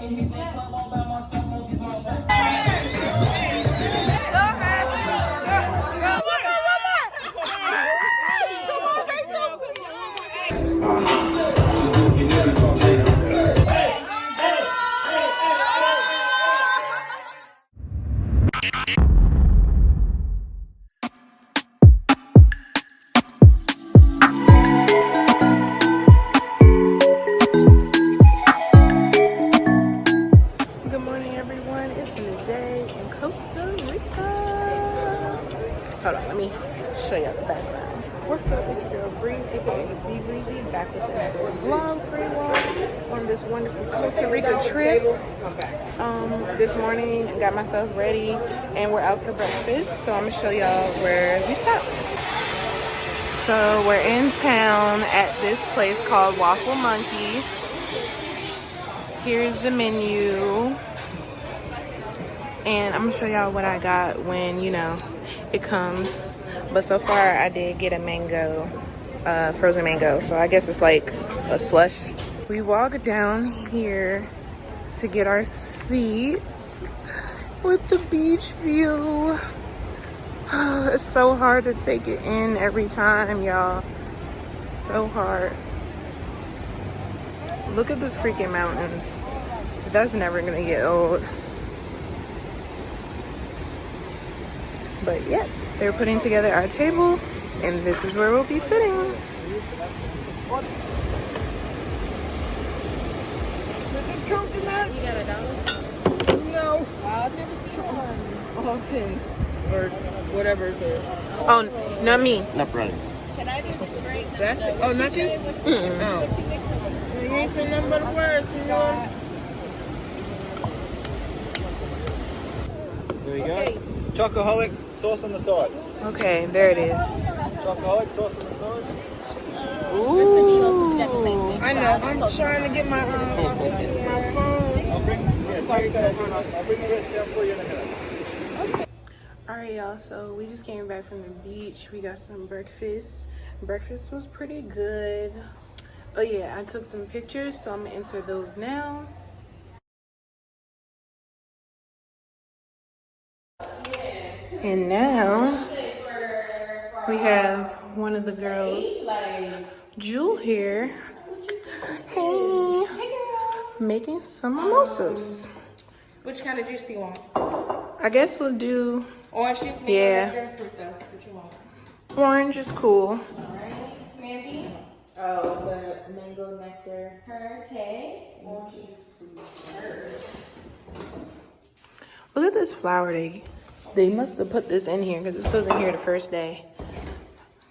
Good morning, everyone. It's a new day in Costa Rica. Hold on, let me show y'all the background. What's up? It's your girl Bree, aka Be Breezy, back with another vlog, free vlog on this wonderful Costa Rica trip. This morning, I got myself ready, and we're out for breakfast. So I'm gonna show y'all where we stop. So we're in town at this place called Waffle Monkey. Here's the menu. And I'm gonna show y'all what I got when, you know, it comes. But so far I did get a mango, frozen mango. So I guess it's like a slush. We walk down here to get our seats with the beach view. It's so hard to take it in every time, y'all. So hard. Look at the freaking mountains. That's never gonna get old. But yes, they're putting together our table, and this is where we'll be sitting. You got $1? No, I've never seen one. All tins or whatever. Oh, not me. Not right. Can I do the drink? That's it. Oh, not you? Oh. You ain't saying nothing but a word, senor. There you go. Chocoholic sauce on the side. Okay, there it is. Chocoholic sauce on the side. Ooh. I know. I'm trying to get my phone. I'll bring the rest down for you in a minute. Alright, y'all, so we just came back from the beach. We got some breakfast. Breakfast was pretty good. Oh yeah, I took some pictures, so I'm gonna insert those now. And now we have one of the girls, Jewel, here. Hey, making some mimosas. Which kind of juice do you want? I guess we'll do Orange juice? Yeah. Fruit though. What you want? orange is cool. Alright. Mandy? Oh, the mango nectar. Her, Tay? Orange juice. Look at this flower they must have put this in here because this wasn't here the first day.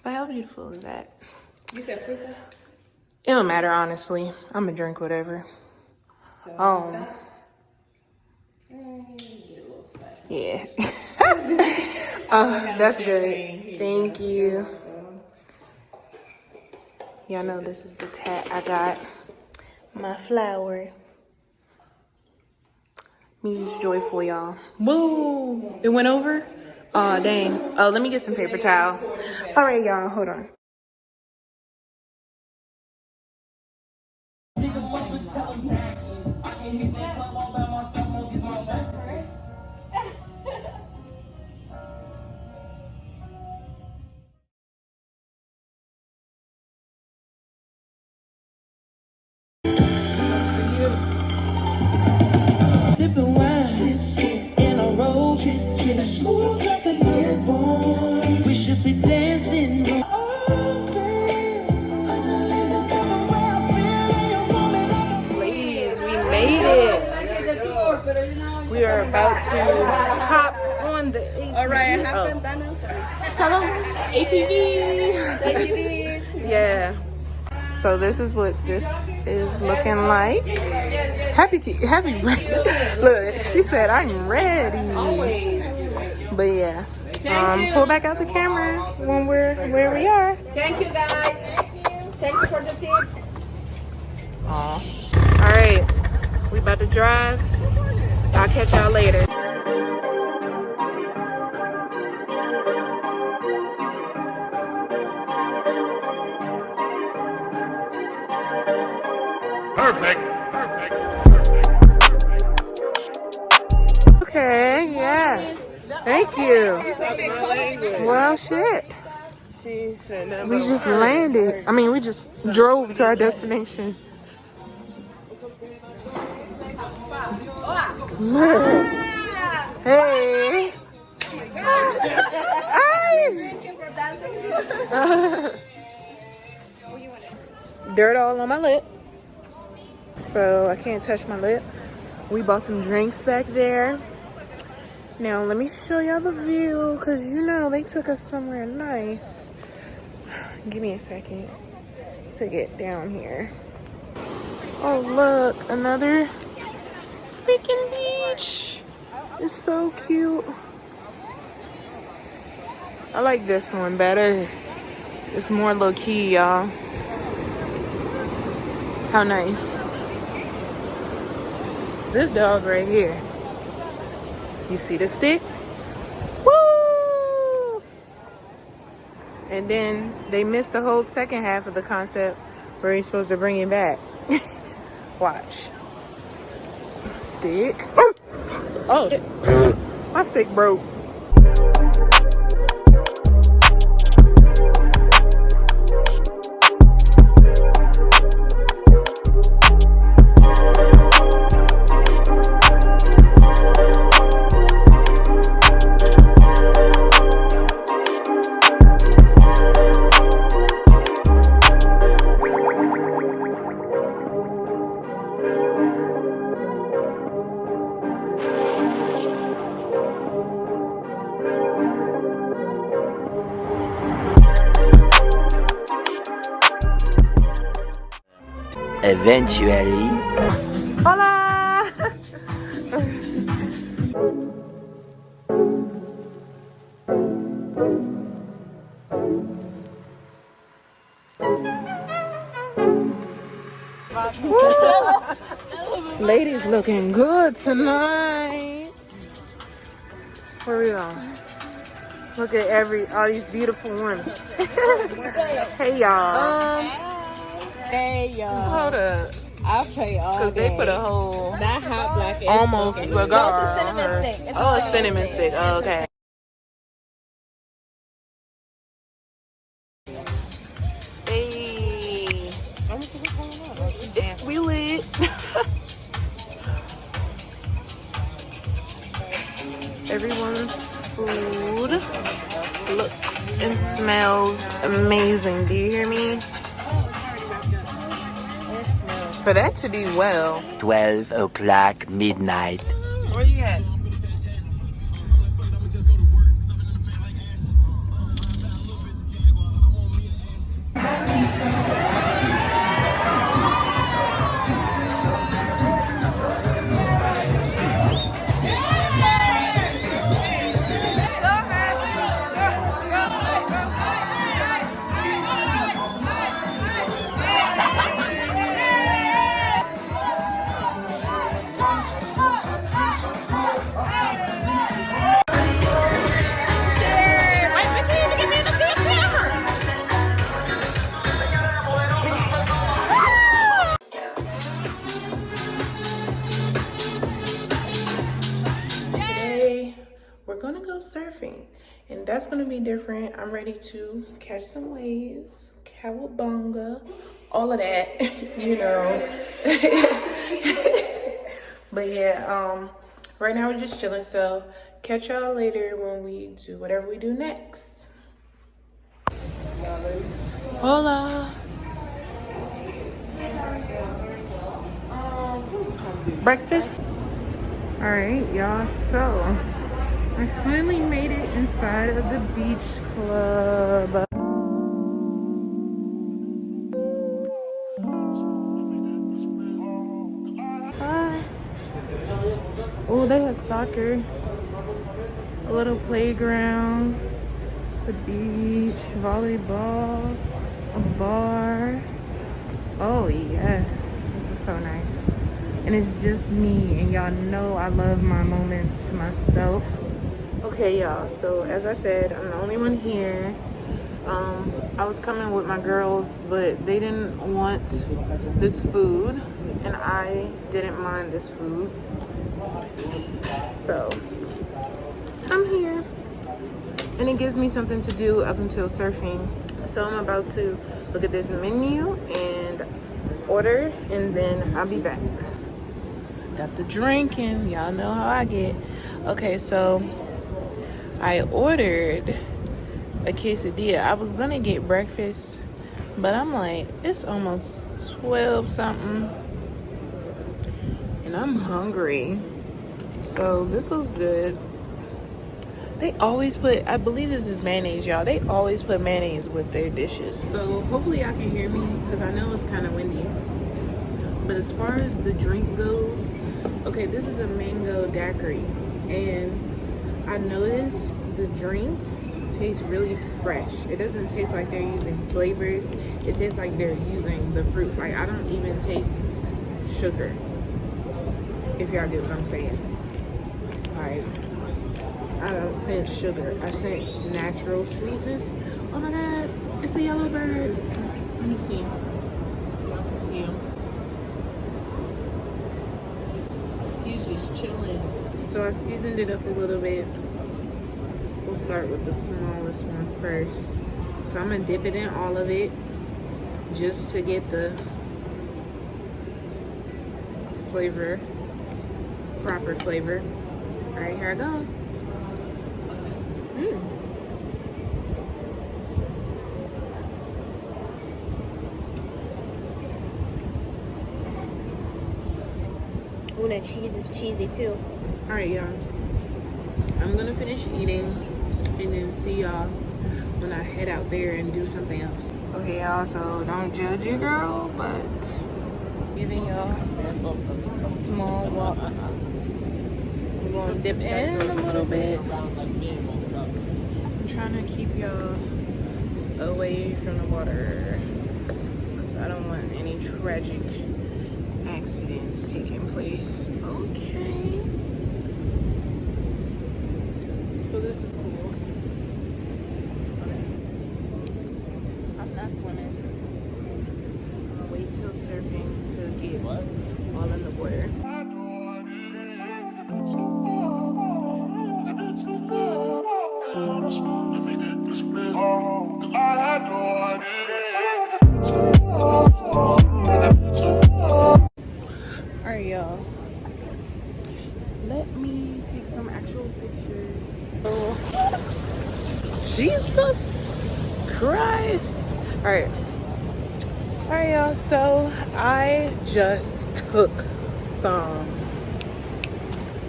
But how beautiful is that? You said fruit though? It don't matter, honestly. I'm gonna drink whatever. Yeah. Oh, that's good. Thank you. Y'all know this is the tat I got. My flower. Means joyful, y'all. Boo! It went over? Oh, dang. Oh, let me get some paper towel. All right, y'all, hold on. Sipping wine, in a row, smooth like a newborn. We should be dancing. Ladies, we made it. We are about to hop on the ATV. All right, have fun. Tell them ATVs. ATVs. Yeah. So this is what this is looking like. Happy. Look, she said I'm ready. But yeah, pull back out the camera when we're where we are. Thank you, guys. Thanks for the tip. All right, we about to drive. I'll catch y'all later. Perfect. Thank you. My language. Well, shit. She said nothing We but just words. landed. I mean, we just drove to our destination. Hey. Dirt all on my lip, so I can't touch my lip. We bought some drinks back there. Now let me show y'all the view, because you know they took us somewhere nice. Give me a second to get down here. Oh look, another freaking beach. It's so cute. I like this one better. It's more low-key, y'all. How nice. This dog right here. You see the stick? Woo! And then they missed the whole second half of the concept where you're supposed to bring it back. Watch. Stick. Oh, shit. My stick broke. Eventually. Hola! Ladies looking good tonight. Where we going? Look at all these beautiful women. Hey y'all. Hey, y'all. Hold up. I'll pay all Cause day. they put a whole That hot black is almost fucking- cigar No, it's a on her. cinnamon stick. It's Oh, a a cinnamon stick. Oh, okay. Hey. We lit. Everyone's food looks and smells amazing. Do you hear me? For that to be well. 12 o'clock midnight. Where you at? Today we're gonna go surfing, and that's gonna be different. I'm ready to catch some waves, cowabunga, all of that, you know. But yeah, right now we're just chilling, so catch y'all later when we do whatever we do next. Hola. Breakfast. All right, y'all, so I finally made it inside of the beach club. Hi. Oh, they have soccer, a little playground, the beach, volleyball, a bar. Oh yes, this is so nice. And it's just me, and y'all know I love my moments to myself. Okay, y'all, so as I said, I'm the only one here. I was coming with my girls, but they didn't want this food, and I didn't mind this food. So, I'm here. and it gives me something to do up until surfing. So I'm about to look at this menu and order, and then I'll be back. Got the drinking, y'all know how I get. Okay, so I ordered a quesadilla. I was gonna get breakfast, but I'm like, it's almost 12 something and I'm hungry. So this looks good. They always put, I believe this is mayonnaise, y'all. They always put mayonnaise with their dishes. So hopefully y'all can hear me, because I know it's kind of windy. But as far as the drink goes, okay, this is a mango daiquiri. And I noticed the drinks taste really fresh. It doesn't taste like they're using flavors. It tastes like they're using the fruit. Like, I don't even taste sugar, if y'all get what I'm saying. Like, I don't sense sugar. I sense natural sweetness. Oh my God, it's a yellow bird. Let me see him. See him. He's just chilling. So I seasoned it up a little bit. We'll start with the smallest one first. So I'm gonna dip it in all of it just to get the flavor, proper flavor. All right, here I go. Ooh, that cheese is cheesy too. All right, y'all. I'm gonna finish eating and then see y'all when I head out there and do something else. Okay, y'all, so don't judge your girl, but giving y'all a small walk. I'm gonna dip in a little bit. I'm trying to keep y'all away from the water because I don't want any tragic accidents taking place. Okay. So this is cool. I'm not swimming. I'll wait till surfing to get all in the water. Alright, y'all. Let me take some actual pictures. Oh, Jesus Christ. Alright. Alright, y'all. So I just took some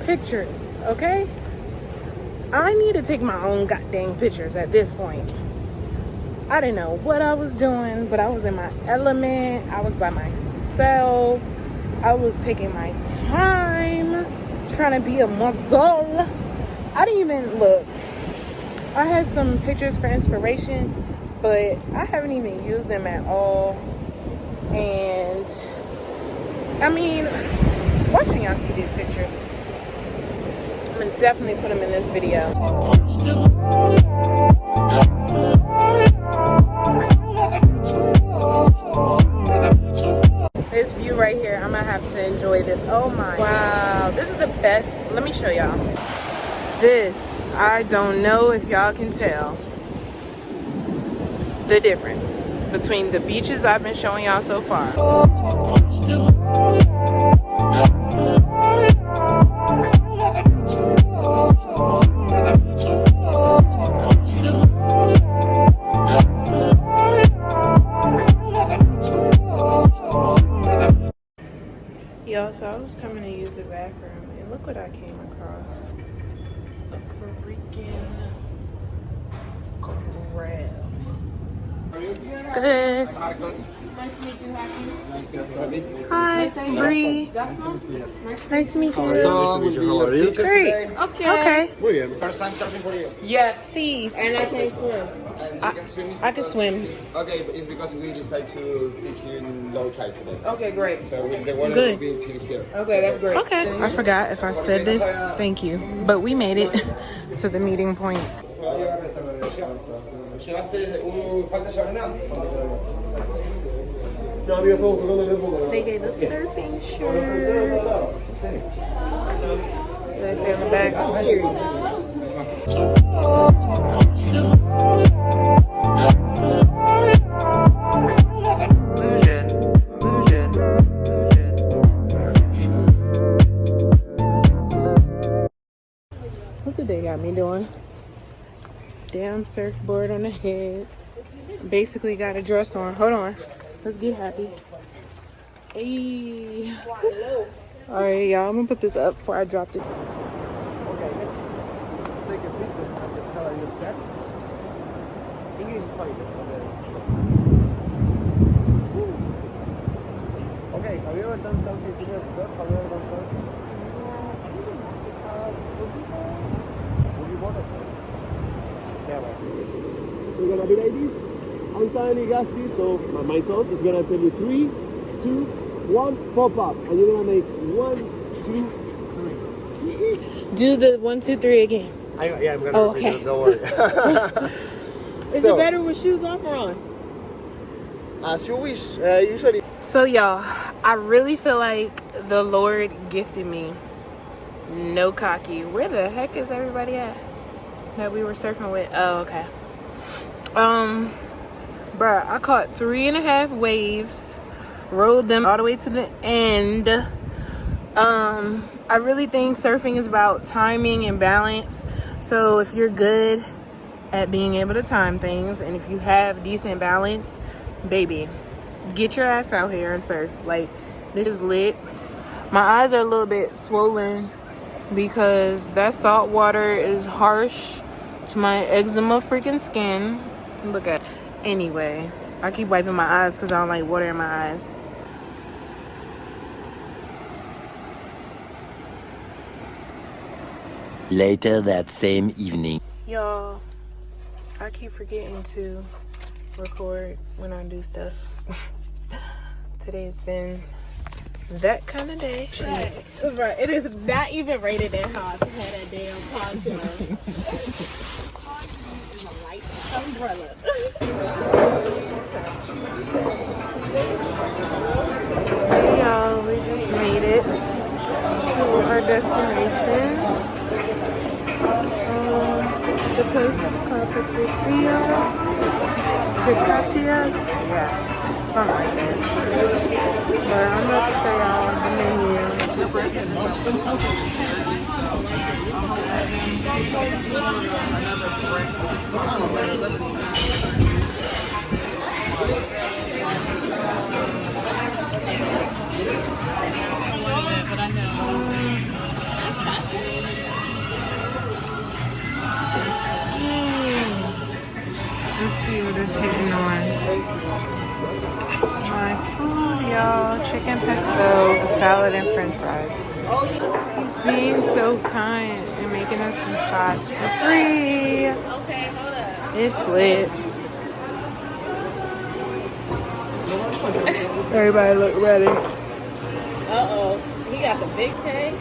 pictures, okay? I need to take my own goddamn pictures at this point. I didn't know what I was doing, but I was in my element. I was by myself. I was taking my time, trying to be a model. I didn't even look. I had some pictures for inspiration, but I haven't even used them at all. And I mean, watching y'all see these pictures, I'm gonna definitely put them in this video. This view right here, I'm gonna have to enjoy this. Oh my, wow, this is the best. Let me show y'all. This, I don't know if y'all can tell the difference between the beaches I've been showing y'all so far. Y'all, so I was coming to use the bathroom and look what I came across. A freaking grab. Good. Nice to meet you, Happy. Hi, Bree. Nice to meet you. How are you? Great. Okay. Muy bien. First time surfing for you. Yes. See, And I can swim. And you can swim. I can swim. Okay, but it's because we decided to teach you in low tide today. Okay, great. So the water Good. will be till here. Okay, that's great. Okay. I forgot if I said this. Thank you. But we made it to the meeting point. They gave us surfing shirts. They say on the back. they got me doing. Damn surfboard on the head. Basically got a dress on. Hold on. Let's get happy. Hey. Alright, y'all. I'm gonna put this up before I dropped it. Okay, let's take a seat and let's tell you that. English is fine. Okay, have you ever done selfies with your dog? Have you ever done selfies? Would you want to? Yeah, right. We're gonna be like this. I'm signing Gasti, so myself is gonna tell you 3, 2, 1, pop up, and you're gonna make 1, 2, 3. Do the 1, 2, 3 again. Yeah, I'm gonna okay. repeat it, don't worry. Is it better with shoes off or on? As you wish. Usually. So y'all, I really feel like the Lord gifted me no cocky. Where the heck is everybody at that we were surfing with? Oh, okay. Bruh, I caught 3.5 waves, rode them all the way to the end. I really think surfing is about timing and balance. So if you're good at being able to time things, and if you have decent balance, baby, get your ass out here and surf. Like, this is lit. My eyes are a little bit swollen because that salt water is harsh to my eczema freaking skin. Look at it. Anyway, I keep wiping my eyes because I don't like water in my eyes. Later that same evening. Y'all, I keep forgetting to record when I do stuff. Today's been that kind of day. Right. It is not even rated that hard to have that damn poncho. Umbrella. Hey y'all, we just made it to our destination. The place is called Picatias. Yeah, something like that. But I'm about to show y'all the menu. Let's see what is hitting on. My food, y'all. Chicken pesto, salad, and french fries. He's being so kind and making us some shots for free. Okay, hold up. It's lit. Everybody look ready. Uh-oh. He got the big tank.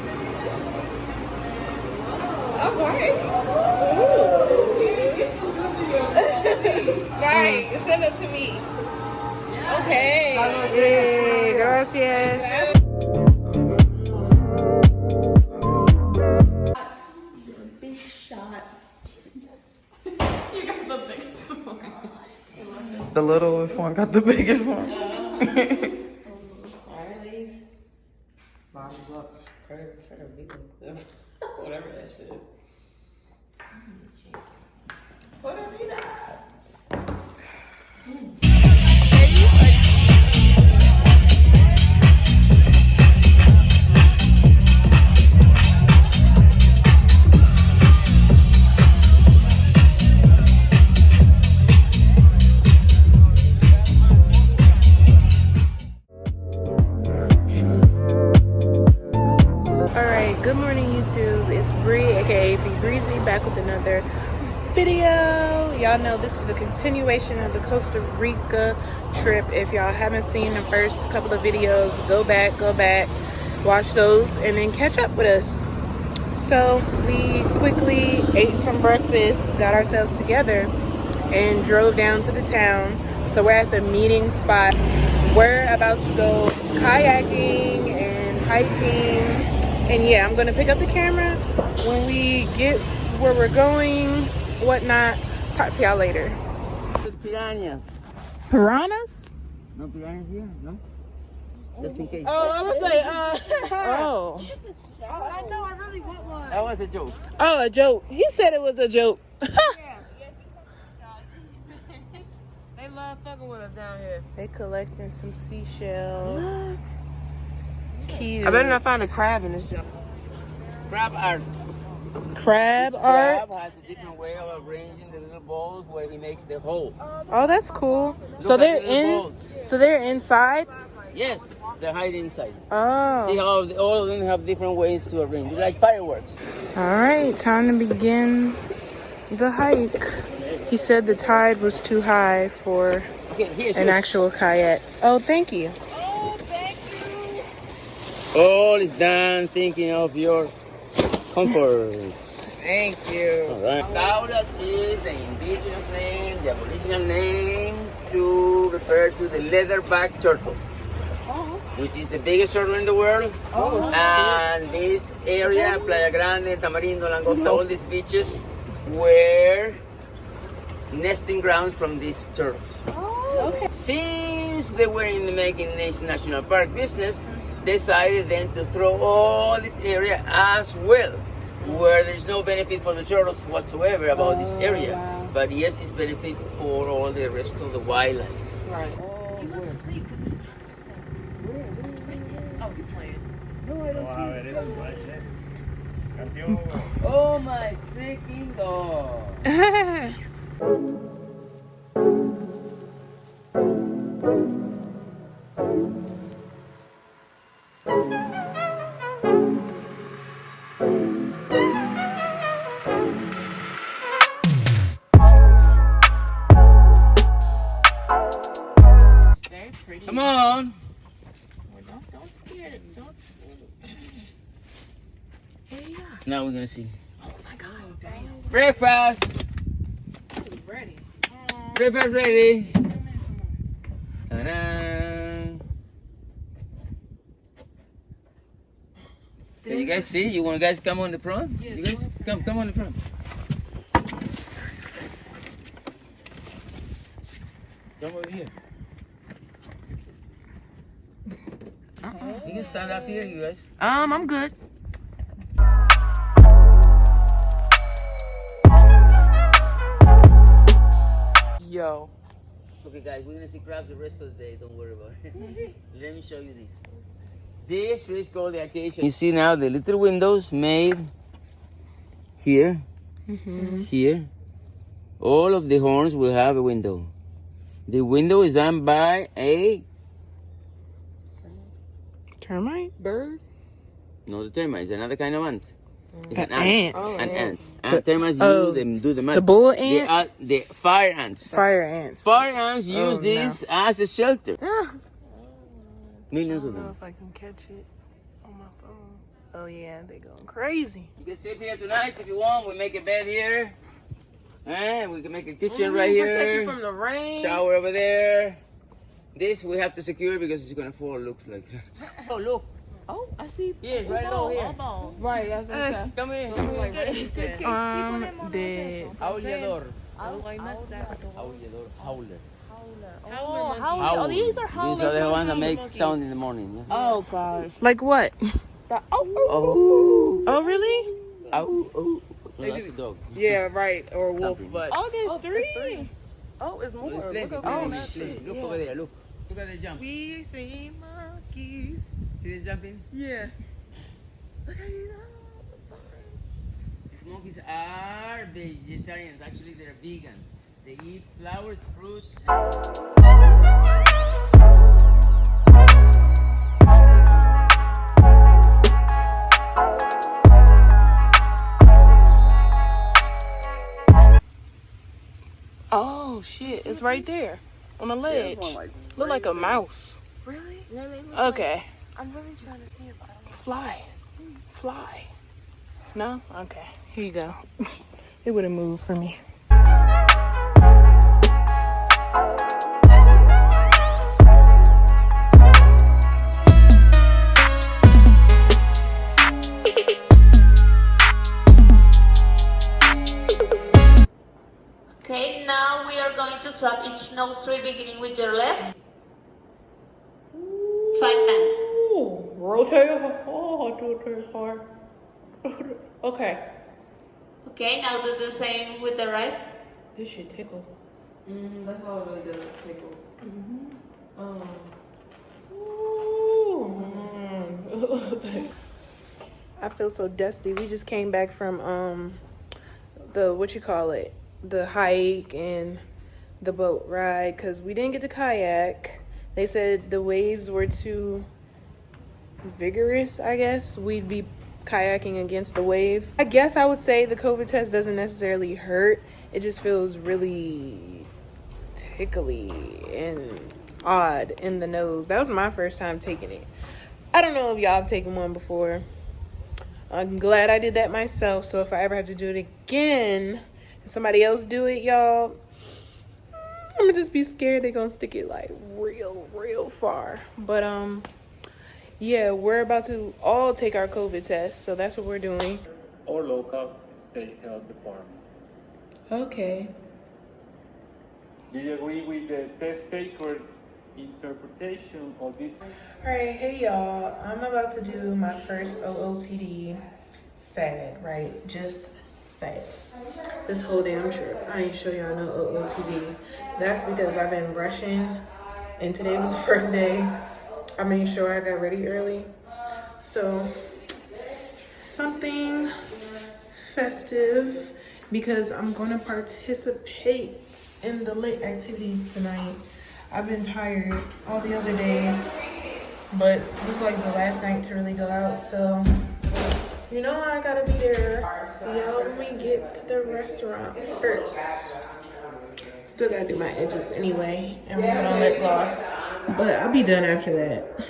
All right. Right. Send it to me. Okay. Hey, gracias. Big shots. The littlest one got the biggest one. Bottoms up. Whatever that shit is. Alright, good morning YouTube. It's Bree, aka Be Breezy, back with another video. Y'all know this is a continuation of the Costa Rica trip. If y'all haven't seen the first couple of videos, go back, watch those, and then catch up with us. So we quickly ate some breakfast, got ourselves together, and drove down to the town. So we're at the meeting spot. We're about to go kayaking and hiking. And yeah, I'm gonna pick up the camera when we get where we're going, whatnot. Talk to y'all later. Piranhas. Piranhas? No piranhas here, no? Just in case. Oh, I was like, Oh. I know, I really want one. That was a joke. Oh, a joke. He said it was a joke. They love fucking with us down here. They collecting some seashells. Cute. I better not find a crab in this job. Crab art. Crab Each art. crab has a different way of arranging the little balls where he makes the hole. Oh, that's cool. So Look they're at the little in. balls. So they're inside. Yes, they're hiding inside. See Oh. how all of them have different ways to arrange. It's like fireworks. All right, time to begin the hike. He said the tide was too high for Okay, here's an yours. actual kayak. Oh, thank you. All is done thinking of your comfort. Thank you. All right. Taulat is the indigenous name, the aboriginal name to refer to the leatherback turtle, which is the biggest turtle in the world. And this area, Playa Grande, Tamarindo, Langosta, all these beaches were nesting grounds from these turtles. Since they were in the making national park business, they decided then to throw all this area as well, where there's no benefit for the turtles whatsoever about this area. But yes, it's benefit for all the rest of the wildlife. Right. Oh my freaking god! Very pretty. Come on! Don't scare it. Don't. Now we're gonna see. Oh my God. Damn. Breakfast! Ready. Breakfast ready! Ta-da. So you guys see? You want guys come on the front? You guys come on the front. Come over here. You can stand up here, you guys. I'm good. Yo. Okay guys, we're gonna see crabs the rest of the day, don't worry about it. Let me show you this. This is called the acacia. You see now the little windows made here, here. All of the horns will have a window. The window is done by a, Termite? Bird? no, the termite, it's another kind of ant. It's An ant. An ant. And termites oh, do the mud. The bull ant? The fire ants. Fire ants. Fire ants use Oh, this as a shelter. Millions of I don't know them. if I can catch it on my phone. Oh yeah, they going crazy. You can sleep here tonight if you want. We make a bed here. And we can make a kitchen right here. Protect you from the rain. Shower over there. This we have to secure because it's gonna fall, looks like. Oh, look. Oh, I see. Yes, right low here. Right, that's what I'm Come here. saying. Dead. Aullador. Aullador. Howler. Oh, these are These are the ones that make sound in the morning. Yeah? Oh gosh. Like what? Oh. Oh really? Oh. Oh. No, that's a dog. Yeah, right. Or a wolf, Something. but. Oh, there's three. Oh, it's more. Plenty, Look plenty, up. plenty. Look over there. Look. Look at the jump. We see monkeys. See the jumping? Yeah. These monkeys are vegetarians. Actually, they're vegans. They eat flowers, fruits. Oh shit, it's right there on the ledge. Look like a mouse. Really? Okay. I'm really trying to see if I don't. Fly. Fly. No? Okay. Here you go. It would have moved for me. Okay, now we are going to swap each nostril beginning with your left. 5 times. Rotate hard. Rotate hard. Okay. Okay, now do the same with the right. This shit tickle. That's all it really does is tickle. I feel so dusty. We just came back from the hike and the boat ride because we didn't get to kayak. They said the waves were too vigorous, I guess. We'd be kayaking against the wave. I guess I would say the COVID test doesn't necessarily hurt. It just feels really tickly and odd in the nose. That was my first time taking it. I don't know if y'all have taken one before. I'm glad I did that myself, so if I ever have to do it again and somebody else do it, y'all, I'm gonna just be scared they're gonna stick it like real far. But yeah, we're about to all take our COVID test, so that's what we're doing. Or local state health department. Okay. Do you agree with the test taker interpretation of this? Alright, hey y'all. I'm about to do my first OOTD. Sad, right? Just sad. This whole damn trip. I ain't show y'all no OOTD. That's because I've been rushing and today was the first day. I made sure I got ready early. So, something festive because I'm going to participate in the lit activities tonight. I've been tired all the other days, but this is like the last night to really go out, so you know I gotta be there. So let me get to the restaurant first. Still gotta do my edges anyway, and we're gonna lip gloss, but I'll be done after that.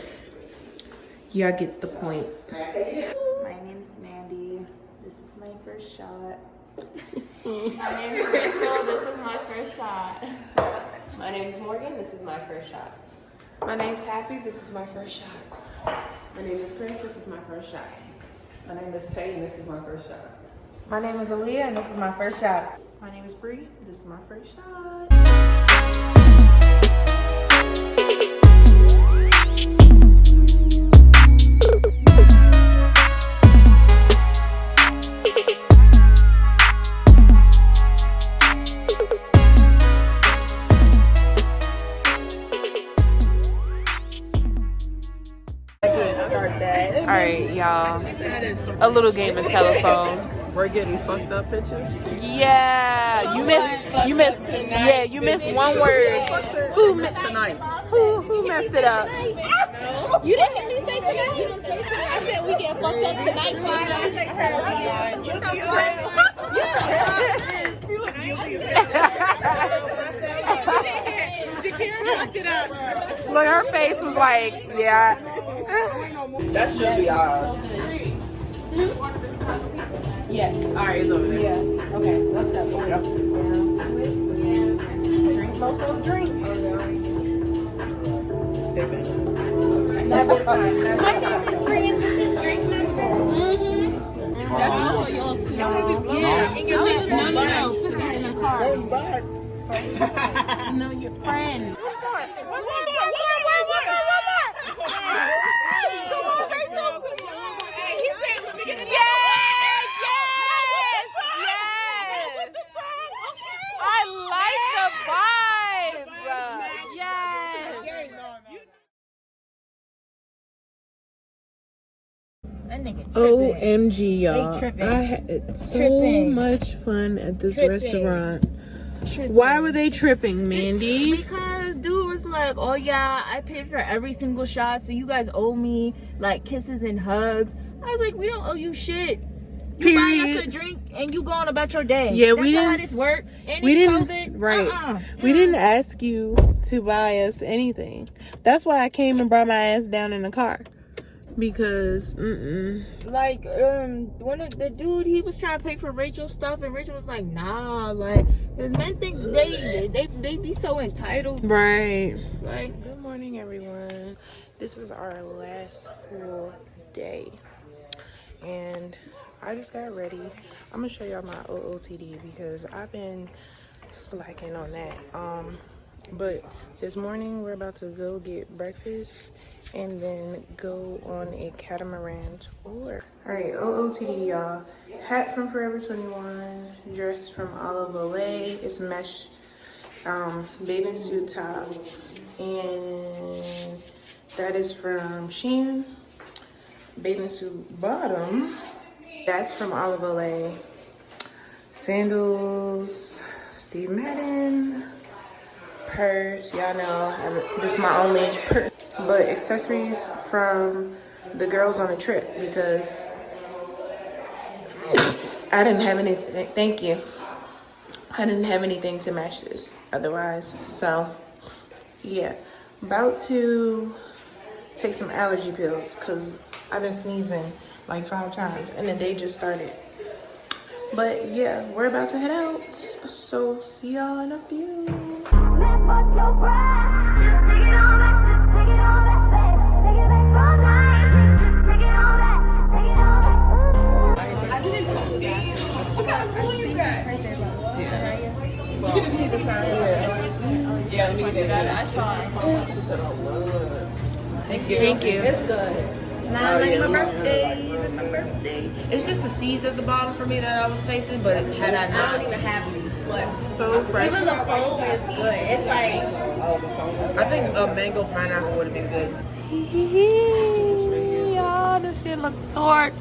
Y'all get the point. My name's Mandy. This is my first shot. My name is Rachel. This is my first shot. My name is Morgan. This is my first shot. My name's Happy. This is my first shot. My name is Chris. This is my first shot. My name is Tay, and this is my first shot. My name is Aaliyah, and this is my first shot. My name is Bree. This is my first shot. Alright, y'all. A little game of telephone. We're getting fucked up pictures. Yeah, you missed one word. Who messed it up? You didn't hear me say tonight? You didn't say tonight. I said we get fucked up tonight. Look, her face was like, yeah. That should be ours. Yes. All right, it's over there. Yeah. Okay, let's go. Drink, mofo, drink. My name is Bree and this is drink number. That's also yours too. Yeah, No. Put it in the car. Come back. No, your friend. One more. Come on, Rachel. Hey, he said let me get it. Yes. I like the vibes. Yes. That nigga tripping. OMG, y'all. They tripping. I had so Tripping. much fun at this Tripping. restaurant. Tripping. Why were they tripping, Mandy? Because dude was like, oh yeah, I paid for every single shot, so you guys owe me like kisses and hugs. I was like, we don't owe you shit. You buy us a drink and you go on about your day. Yeah, That's we not how didn't. this works. We didn't. COVID, Right. We didn't ask you to buy us anything. That's why I came and brought my ass down in the car. Because, Like, one of the dude, he was trying to pay for Rachel's stuff, and Rachel was like, nah, like, cause men think they be so entitled. Right. Like, Good morning, everyone. This is our last full day. And I just got ready. I'm gonna show y'all my OOTD because I've been slacking on that. But This morning we're about to go get breakfast and then go on a catamaran tour. Alright, OOTD y'all. Hat from Forever 21, dress from Olive Olay. It's mesh bathing suit top. And that is from Shein. Bathing suit bottom. That's from Olive Olay. Sandals, Steve Madden. Purse, y'all know this is my only purse. But accessories from the girls on the trip because I didn't have anything. Thank you. I didn't have anything to match this otherwise. So yeah, about to take some allergy pills because I've been sneezing like 5 times and the day just started. But yeah, we're about to head out. So see y'all in a few. Yeah, let me do that. I saw it. Thank you. Thank you. It's good. Nah, like my birthday. It's my birthday. It's just the seeds at the bottom for me that I was tasting, but had I not. I don't even have these, but So fresh. even the foam is good. It's like I think a mango pineapple would have been good. Y'all, this shit look torch.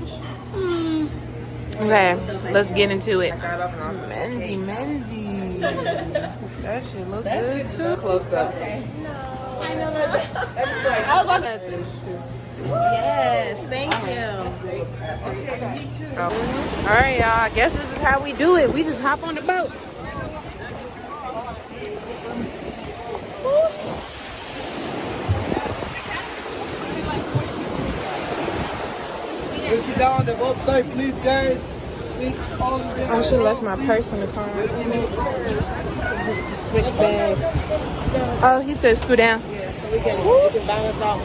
Okay, let's get into it. Mendy. That shit look good too. Close up. I know that. Yes, thank you. All right, y'all. I guess this is how we do it. We just hop on the boat. Push it down on the boat side, please, guys. I should have left my purse in the car. Just to switch bags. Oh, he said scoot down. Yeah, so we can balance out.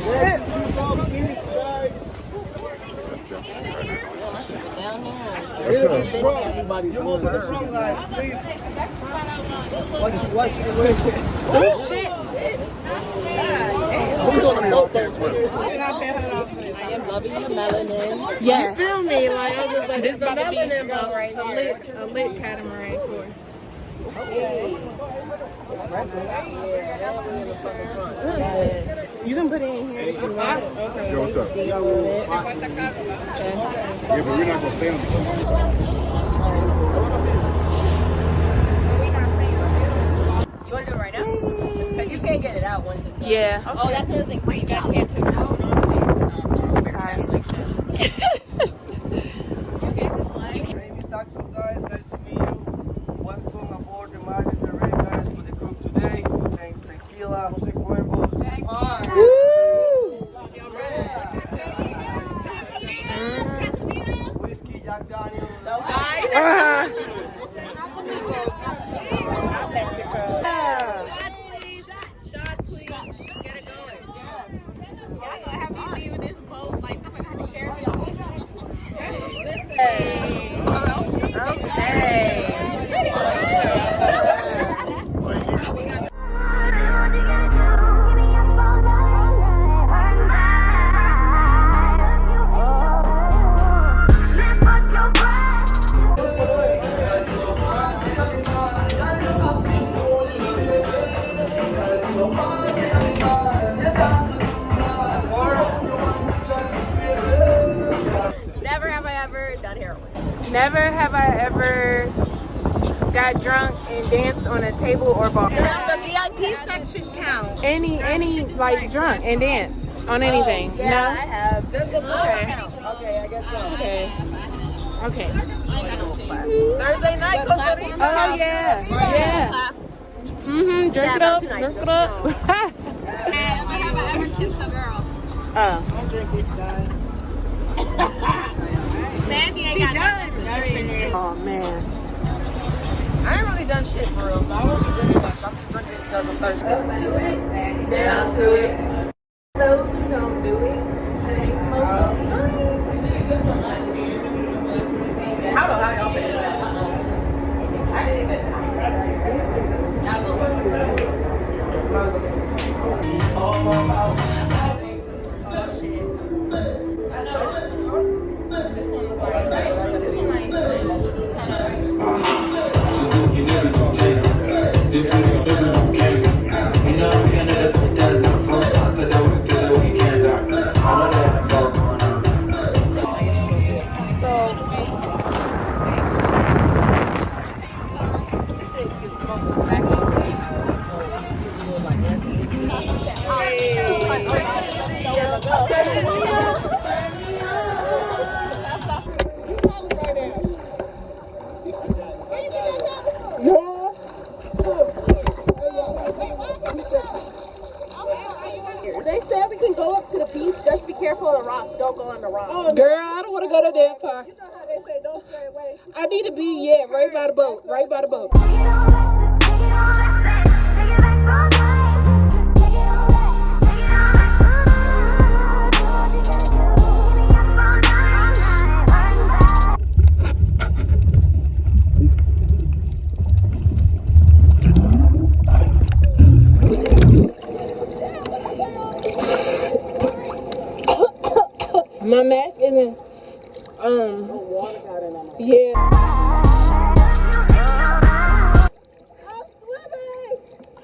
Everybody, you move to the front, guys, please. Watch the way. Oh shit! Who's on the boat first? I am loving the melanin. Yes. You feel me? Like I'm just like this about to be A lit catamaran tour. You can put it in here if you want. Okay. Yo, what's up? You all want it? Yeah, but we're not going to stay on the boat. You want to do it right now? Because you can't get it out once it's done. Yeah. Oh, that's another thing. So you guys can't too. Sorry. Amy Saxon, guys, nice to meet you. Welcome aboard the Magic the Ray, guys, for the group today. Thank Tequila, Jose Cuervos. Whiskey, Jack Daniels. Shots, please. Let's get it going. Y'all gonna have me leaving this boat like somebody had to carry me off. Never have I ever done heroin. Never have I ever got drunk and danced on a table or bar. The VIP section count. Any like drunk and dance on anything? Yeah, No? I have. Does the Okay. Okay, I guess so. Okay. Okay. Thursday night, Costa Rica. Oh yeah. Yeah. Drink Yeah, it about up. 2 nights Drink ago. it up. Have I ever kissed a girl? Oh. Mandy ain't got nothing. Oh man. I ain't really done shit for real, so I won't be drinking much. I'm just drinking because I'm thirsty. Down to it. Those who don't do it. I don't know how y'all finish that. I didn't even. Y'all go. They said we can go up to the beach. Just be careful of the rocks. Don't go on the rocks. Oh, girl, I don't want to go to that part. You know how they say don't stray away. I need to be, right by the boat. Right by the boat. My mask isn't, yeah. I'm swimming.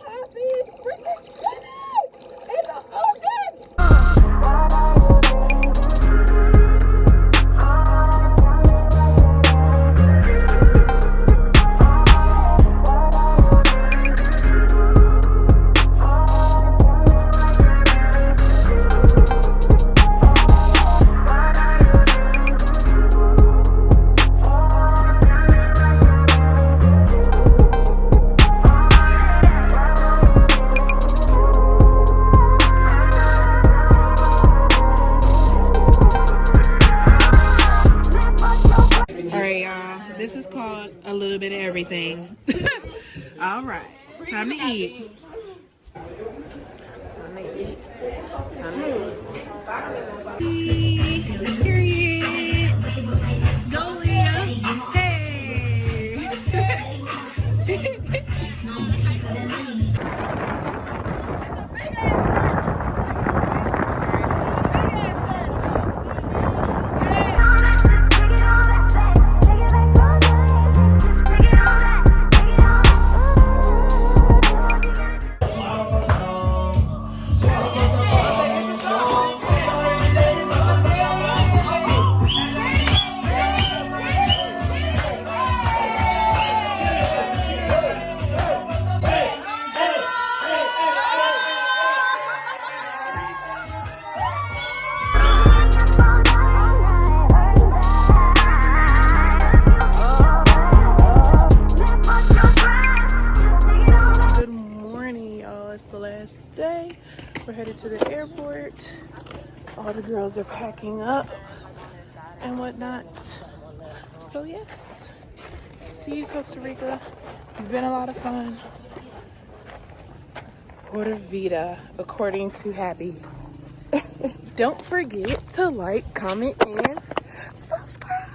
Happy is freaking swimming in the ocean. This is called a little bit of everything. All right, time to eat. Period. Go, Leah. Hey. Day. We're headed to the airport. All the girls are packing up and whatnot. So yes, see you, Costa Rica. It's been a lot of fun. Pura Vida, according to Happy. Don't forget to like, comment, and subscribe.